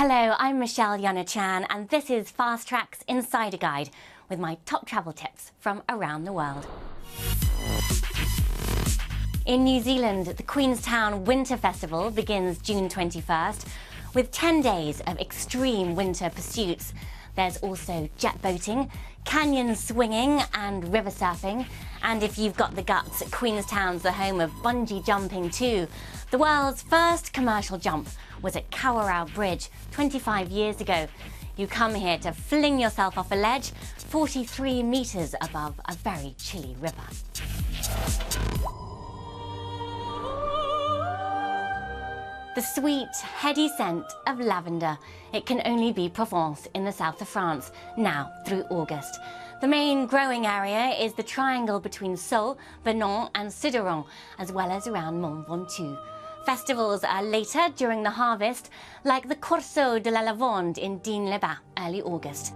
Hello, I'm Michelle Yana-chan and this is Fast Track's Insider Guide with my top travel tips from around the world. In New Zealand, the Queenstown Winter Festival begins June 21st with 10 days of extreme winter pursuits. There's also jet boating, canyon swinging and river surfing. And if you've got the guts, Queenstown's the home of bungee jumping too. The world's first commercial jump was at Kawerau Bridge 25 years ago. You come here to fling yourself off a ledge 43 metres above a very chilly river. The sweet, heady scent of lavender. It can only be Provence in the south of France, now through August. The main growing area is the triangle between Sceaux, Vernon and Sideron, as well as around Mont Ventoux. Festivals are later during the harvest, like the Corso de la Lavande in Digne-les-Bains, early August.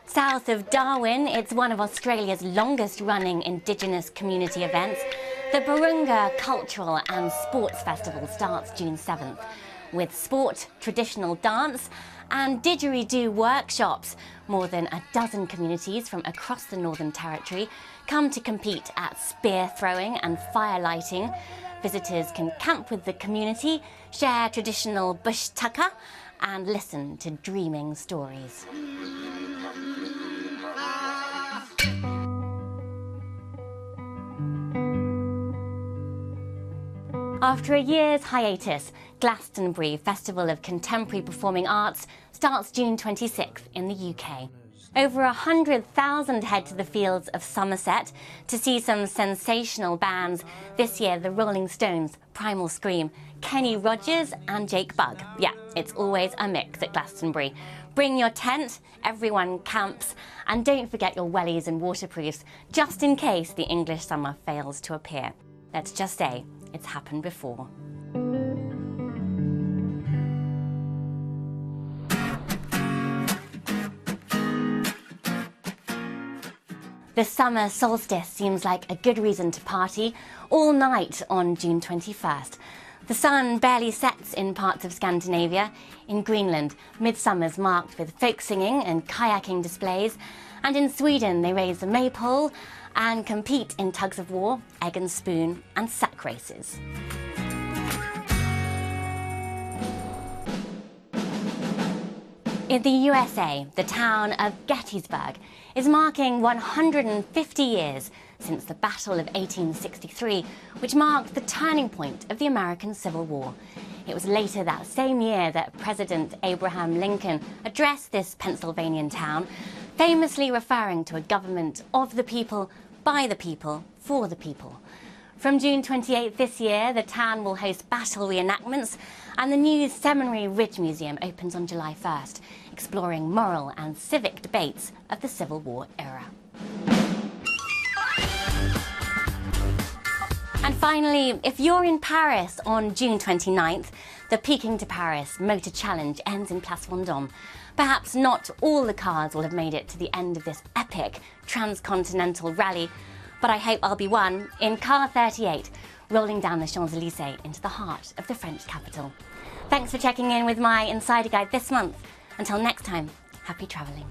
South of Darwin, it's one of Australia's longest-running Indigenous community events. The Burunga Cultural and Sports Festival starts June 7th, with sport, traditional dance and didgeridoo workshops. More than a dozen communities from across the Northern Territory come to compete at spear throwing and fire lighting. Visitors can camp with the community, share traditional bush tucker and listen to dreaming stories. After a year's hiatus, Glastonbury Festival of Contemporary Performing Arts starts June 26th in the UK. Over 100,000 head to the fields of Somerset to see some sensational bands. This year, the Rolling Stones, Primal Scream, Kenny Rogers and Jake Bugg. Yeah, it's always a mix at Glastonbury. Bring your tent, everyone camps, and don't forget your wellies and waterproofs, just in case the English summer fails to appear. Let's just say, it's happened before. The summer solstice seems like a good reason to party all night on June 21st. The sun barely sets in parts of Scandinavia. In Greenland, midsummer's marked with folk singing and kayaking displays. And in Sweden, they raise the maypole and compete in tugs of war, egg and spoon, and sack races. In the USA, the town of Gettysburg is marking 150 years since the Battle of 1863, which marked the turning point of the American Civil War. It was later that same year that President Abraham Lincoln addressed this Pennsylvanian town, famously referring to a government of the people, by the people, for the people. From June 28th this year, the town will host battle reenactments, and the new Seminary Ridge Museum opens on July 1st, exploring moral and civic debates of the Civil War era. And finally, if you're in Paris on June 29th, the Peking to Paris Motor Challenge ends in Place Vendôme. Perhaps not all the cars will have made it to the end of this epic transcontinental rally, but I hope I'll be one in car 38, rolling down the Champs-Élysées into the heart of the French capital. Thanks for checking in with my Insider Guide this month. Until next time, happy travelling.